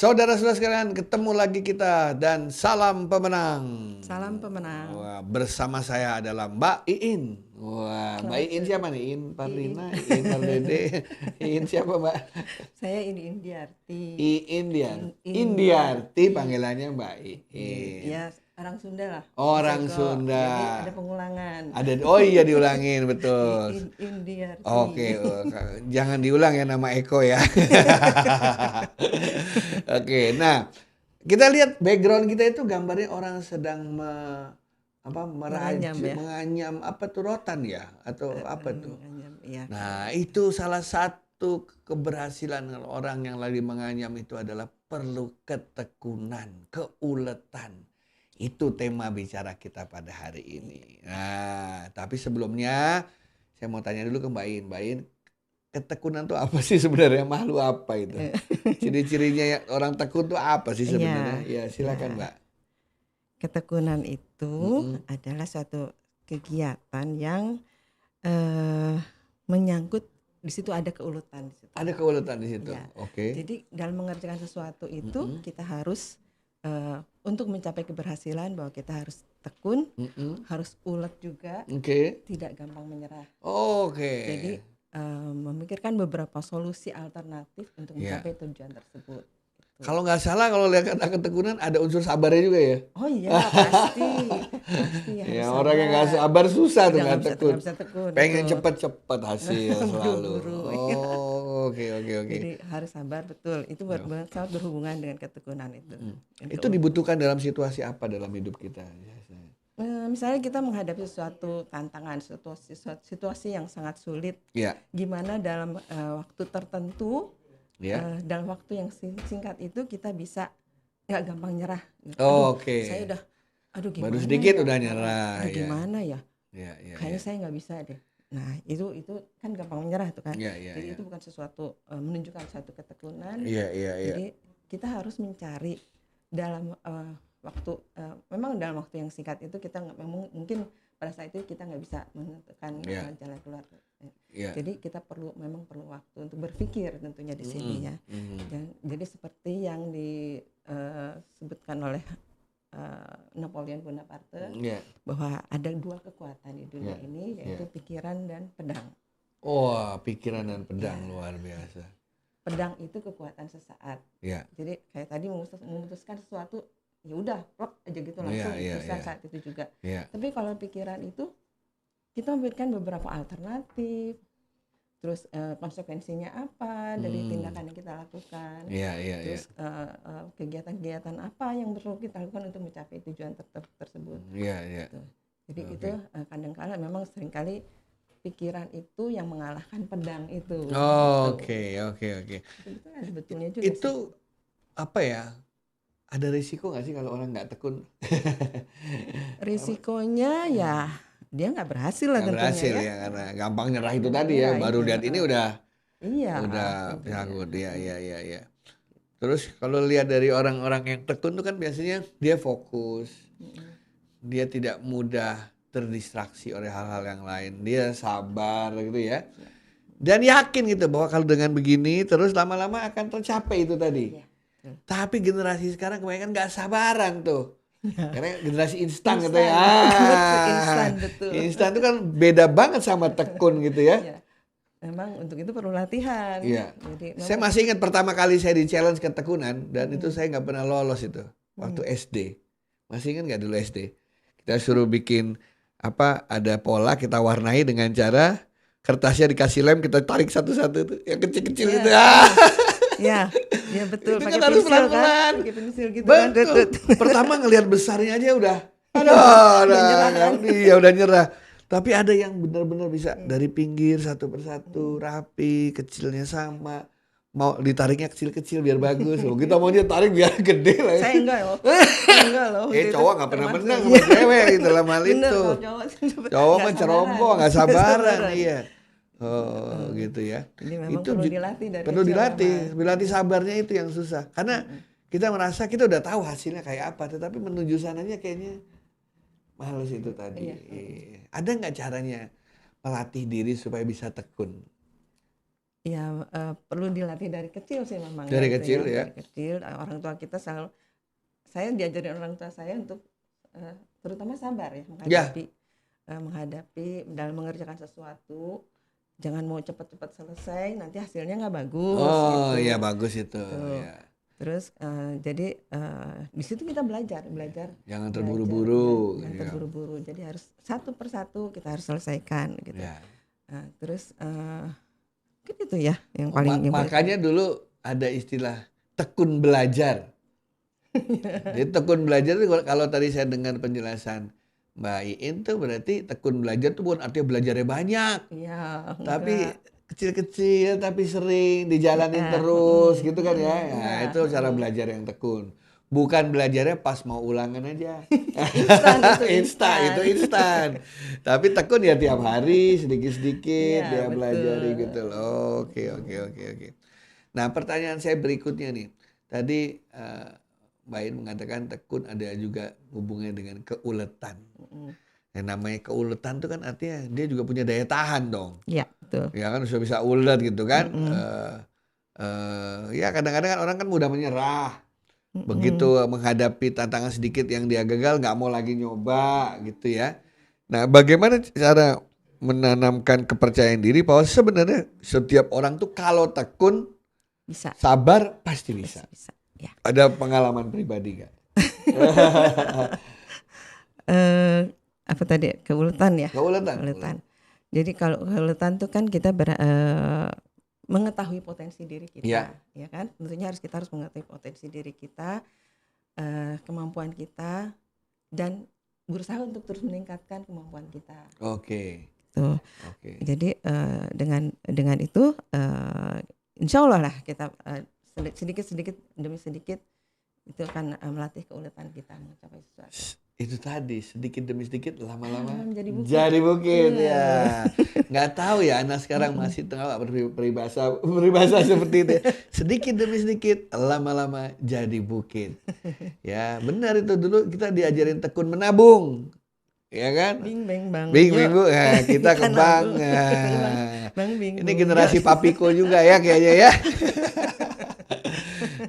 Saudara-saudara sekalian, ketemu lagi kita dan salam pemenang. Salam pemenang. Wah, bersama saya adalah Mbak Iin. Wah, Mbak Selamat Iin sore. siapa nih? Iin Pardina, Iin Pardede. Iin siapa, Mbak? Saya ini Indiarti. Iin Indiarti Indiarti. panggilannya Mbak Iin. Ya, orang Sunda lah. Orang Bisa kok. Sunda. Jadi ada pengulangan. Oh iya, diulangin betul. Indiarti. Oke, jangan diulang ya nama Eko ya. Oke, nah kita lihat background kita itu gambarnya orang sedang Menganyam ya? menganyam apa tuh, rotan ya atau apa tuh. Menganyam, ya. Nah, itu salah satu keberhasilan orang yang lagi menganyam itu adalah perlu ketekunan, keuletan. Itu tema bicara kita pada hari ini. Nah, tapi sebelumnya saya mau tanya dulu ke Mbak In. Mbak In, ketekunan tuh apa sih sebenarnya? Makhluk apa itu? Ciri-cirinya ya, orang tekun tuh apa sih sebenarnya? Ya, silakan, Ya. Mbak. Ketekunan itu adalah suatu kegiatan yang menyangkut di situ ada keuletan di situ. Ada keuletan di situ. Ya. Oke. Jadi dalam mengerjakan sesuatu itu kita harus untuk mencapai keberhasilan bahwa kita harus tekun, harus ulet juga, Oke. tidak gampang menyerah. Oke. Jadi memikirkan beberapa solusi alternatif untuk Ya. mencapai tujuan tersebut. Gitu. Kalau nggak salah, kalau lihat kata ketekunan ada unsur sabarnya juga ya. Oh iya, pasti harus Ya, orang yang nggak sabar susah tuh nggak tekun. Nggak bisa tekun. Pengen betul. cepet-cepet hasil selalu. Buru-buru. Oh, oke. Jadi harus sabar, betul. Itu sangat berhubungan dengan ketekunan itu. Itu dibutuhkan dalam situasi apa dalam hidup kita? Misalnya kita menghadapi suatu tantangan, situasi yang sangat sulit, Ya. gimana dalam waktu tertentu, Ya. dalam waktu yang singkat itu kita bisa nggak gampang nyerah. Oh, oke. Saya udah, aduh gimana Baru sedikit ya? udah nyerah. Aduh, Ya. gimana ya? Ya, ya, Kayaknya ya. saya nggak bisa deh. Nah itu kan gampang menyerah tuh kan. Ya, ya, Jadi ya. itu bukan sesuatu menunjukkan suatu ketekunan. Iya, iya, iya. Jadi kita harus mencari dalam waktu, memang dalam waktu yang singkat itu kita mungkin pada saat itu kita nggak bisa menentukan jalan keluar. Jadi kita memang perlu waktu untuk berpikir tentunya di sini ya. Jadi seperti yang disebutkan oleh Napoleon Bonaparte bahwa ada dua kekuatan di dunia ini, yaitu pikiran dan pedang. Oh, pikiran dan pedang luar biasa. Pedang itu kekuatan sesaat. Ya. Jadi kayak tadi memutuskan sesuatu, ya udah plok aja gitu langsung putuskan saat itu juga. Tapi kalau pikiran itu kita memberikan beberapa alternatif, terus konsekuensinya apa dari tindakan yang kita lakukan, terus kegiatan-kegiatan apa yang perlu kita lakukan untuk mencapai tujuan tersebut. Gitu. Jadi itu kadang-kala memang seringkali pikiran itu yang mengalahkan pedang itu. Oke. Itu ada betulnya juga. Itu apa ya? Ada risiko nggak sih kalau orang nggak tekun? Risikonya ya dia nggak berhasil lah tentunya. Nggak berhasil ya, karena gampang nyerah itu tadi ya. Baru lihat ini udah takut. Iya. Terus kalau lihat dari orang-orang yang tekun itu kan biasanya dia fokus, dia tidak mudah terdistraksi oleh hal-hal yang lain, dia sabar gitu ya. Dan yakin gitu bahwa kalau dengan begini terus lama-lama akan tercapai itu tadi. Tapi generasi sekarang kebanyakan nggak sabaran tuh. Karena generasi instan gitu ya. Instan, betul. Instan itu kan beda banget sama tekun gitu ya. Memang untuk itu perlu latihan. Jadi, saya masih ingat pertama kali saya di challenge ketekunan dan itu saya nggak pernah lolos itu waktu SD. Masih ingat nggak dulu SD? Kita suruh bikin ada pola, kita warnai dengan cara kertasnya dikasih lem, kita tarik satu-satu tuh yang kecil-kecil itu. Iya betul. Itu pakai kan harus pelan-pelan. Kan? Pakai pensil gitu. Betul. Pertama ngelihat besarnya aja udah udah nyerah. Tapi ada yang benar-benar bisa dari pinggir satu persatu rapi, kecilnya sama. Mau ditariknya kecil-kecil biar bagus. Kita mau dia tarik biar gede lah. Saya enggak loh. Cowok nggak pernah menang sama cewek gitu dalam hal itu. Cowok mah ceroboh, nggak sabaran. Iya. Oh gitu ya. Jadi memang itu perlu dilatih dilatih sabarnya itu yang susah. Karena kita merasa kita udah tahu hasilnya kayak apa, tetapi menuju sananya kayaknya males itu tadi. Ada nggak caranya melatih diri supaya bisa tekun? Ya perlu dilatih dari kecil sih memang. Dari kecil ya. Dari kecil orang tua kita selalu, saya diajarin orang tua saya untuk terutama sabar ya menghadapi dalam mengerjakan sesuatu. Jangan mau cepat-cepat selesai, nanti hasilnya nggak bagus. Oh iya bagus itu. Ya. Terus jadi di situ kita belajar. Jangan terburu-buru. Jangan terburu-buru. Jadi harus satu persatu kita harus selesaikan gitu. Ya. Terus gitu ya yang paling. Makanya dulu ada istilah tekun belajar. Jadi tekun belajar itu kalau tadi saya dengar penjelasan Mbak Iin tuh berarti tekun belajar tuh bukan artinya belajarnya banyak. Iya. Tapi kecil-kecil tapi sering dijalanin terus gitu kan ya. Nah, itu cara belajar yang tekun. Bukan belajarnya pas mau ulangan aja. Instan. Tapi tekun ya tiap hari sedikit-sedikit dia belajari gitu loh. Oke. Nah, pertanyaan saya berikutnya nih. Tadi Mbak In mengatakan tekun ada juga hubungannya dengan keuletan. Yang namanya keuletan itu kan artinya dia juga punya daya tahan dong. Iya, betul. Ya kan bisa ulet gitu kan. Ya kadang-kadang kan orang kan mudah menyerah. Begitu menghadapi tantangan sedikit yang dia gagal nggak mau lagi nyoba gitu ya. Nah bagaimana cara menanamkan kepercayaan diri bahwa sebenarnya setiap orang tuh kalau tekun bisa, sabar pasti bisa. Ya. Ada pengalaman pribadi nggak? Apa tadi keuletan ya? Keuletan. Jadi kalau keuletan tuh kan kita mengetahui potensi diri kita, ya kan? Tentunya kita harus mengetahui potensi diri kita, kemampuan kita, dan berusaha untuk terus meningkatkan kemampuan kita. Oke. Jadi dengan itu, insya Allah lah kita sedikit demi sedikit itu akan melatih keuletan kita mencapai sesuatu. Itu tadi sedikit demi sedikit lama-lama jadi bukit ya. Nggak tahu ya anak sekarang masih tengah peribahasa seperti itu. Sedikit demi sedikit lama-lama jadi bukit. Ya benar itu dulu kita diajarin tekun menabung. Ya kan? Bing bang. Bing Bu. Ya, kita ke bank. Ini generasi papiko juga ya kayaknya ya.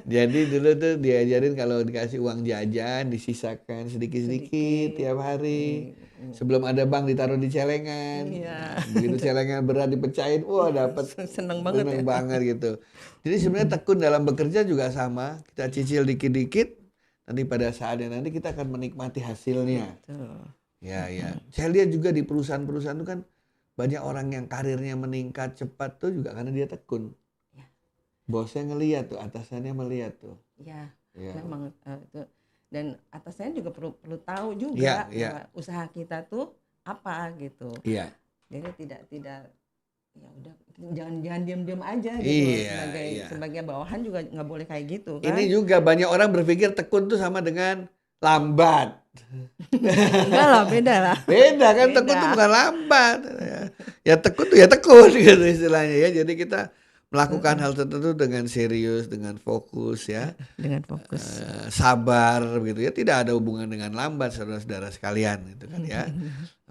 Jadi dulu tuh diajarin kalau dikasih uang jajan disisakan sedikit-sedikit tiap hari. Sebelum ada bank ditaruh di celengan. Begitu celengan berat dipecahin, wah dapat seneng banget gitu. Jadi sebenarnya tekun dalam bekerja juga sama. Kita cicil dikit-dikit, nanti pada saatnya nanti kita akan menikmati hasilnya. Ya. Saya lihat juga di perusahaan-perusahaan itu kan banyak orang yang karirnya meningkat cepat tuh juga karena dia tekun. Bosnya ngelihat tuh, atasannya melihat tuh. Ya. Memang itu. Dan atasannya juga perlu tahu juga bahwa usaha kita tuh apa gitu. Iya. Jadi tidak ya udah jangan diam-diam aja gitu. Sebagai bawahan juga nggak boleh kayak gitu kan. Ini juga banyak orang berpikir tekun tuh sama dengan lambat. Enggak lah, beda lah. Beda kan, tekun tuh bukan lambat. Ya tekun tuh ya tekun gitu istilahnya ya. Jadi kita melakukan hal tertentu dengan serius, dengan fokus ya. Dengan fokus. Sabar begitu ya. Tidak ada hubungan dengan lambat saudara-saudara sekalian gitu kan ya.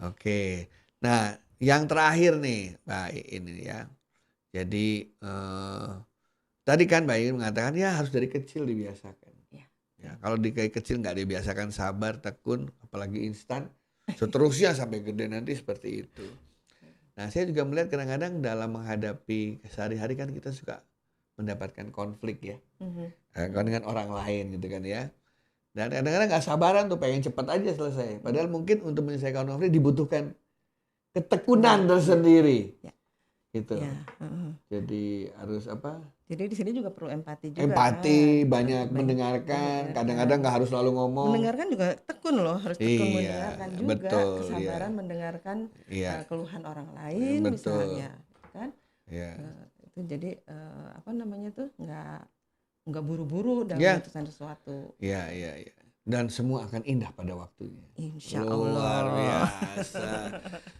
Oke. Nah, yang terakhir nih Mbak ini ya. Jadi tadi kan Mbak Iin mengatakan ya harus dari kecil dibiasakan. Ya, kalau dari kecil nggak dibiasakan sabar, tekun, apalagi instan, seterusnya sampai gede nanti seperti itu. Nah, saya juga melihat kadang-kadang dalam menghadapi sehari-hari kan kita suka mendapatkan konflik ya, dengan orang lain gitu kan ya. Dan kadang-kadang nggak sabaran tuh pengen cepat aja selesai. Padahal mungkin untuk menyelesaikan konflik dibutuhkan ketekunan tersendiri. Gitu. Jadi harus apa? Jadi di sini juga perlu empati juga. Empati, banyak mendengarkan. Kadang-kadang nggak harus selalu ngomong. Mendengarkan juga tekun loh, harus tekun mendengarkan juga. Betul, kesabaran mendengarkan keluhan orang lain misalnya, kan? Itu jadi apa namanya tuh nggak buru-buru dalam memutuskan sesuatu. Iya. Dan semua akan indah pada waktunya. Insya Allah. Luar biasa.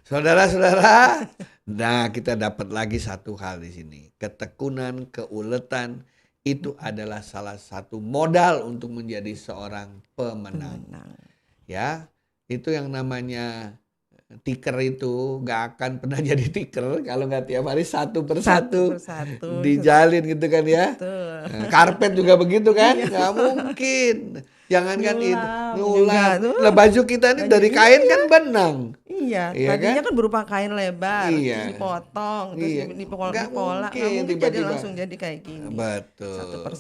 Saudara-saudara, nah kita dapat lagi satu hal di sini. Ketekunan, keuletan itu adalah salah satu modal untuk menjadi seorang pemenang. Ya, itu yang namanya tiker itu nggak akan pernah jadi tiker kalau nggak tiap hari satu persatu dijalin gitu kan ya. Nah, karpet juga begitu kan, nggak mungkin. Jangankan itu nyulam. Lah baju kita ini dari kain kan benang. Iya, tadinya kan berupa kain lebar, terus dipotong, terus dipola, nggak mungkin jadi langsung jadi kayak gini. Betul.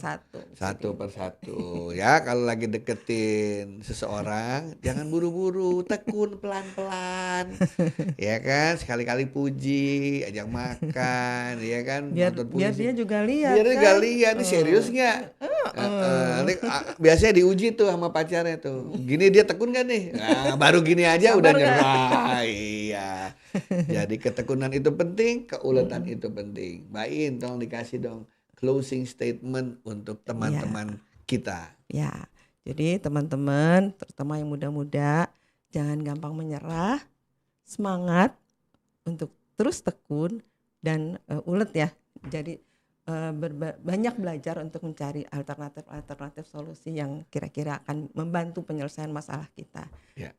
Satu persatu. Ya kalau lagi deketin seseorang, jangan buru-buru, tekun pelan-pelan. Ya kan, sekali-kali puji, ajak makan, ya kan. Biar dia juga lihat. Biar dia juga lihat, ini serius nggak? Biasanya diuji tuh sama pacarnya tuh. Gini dia tekun gak nih? Nah, baru gini aja udah nyerah. Iya. Jadi ketekunan itu penting, keuletan itu penting. Mbak In, tolong dikasih dong closing statement untuk teman-teman kita. Ya. Jadi teman-teman, terutama yang muda-muda, jangan gampang menyerah, semangat untuk terus tekun dan ulet ya. Jadi banyak belajar untuk mencari alternatif solusi yang kira-kira akan membantu penyelesaian masalah kita. Ya.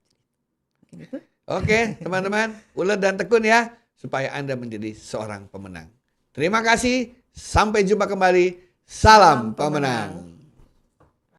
Gitu. Oke, teman-teman, ulet dan tekun ya, supaya Anda menjadi seorang pemenang. Terima kasih, sampai jumpa kembali. Salam pemenang.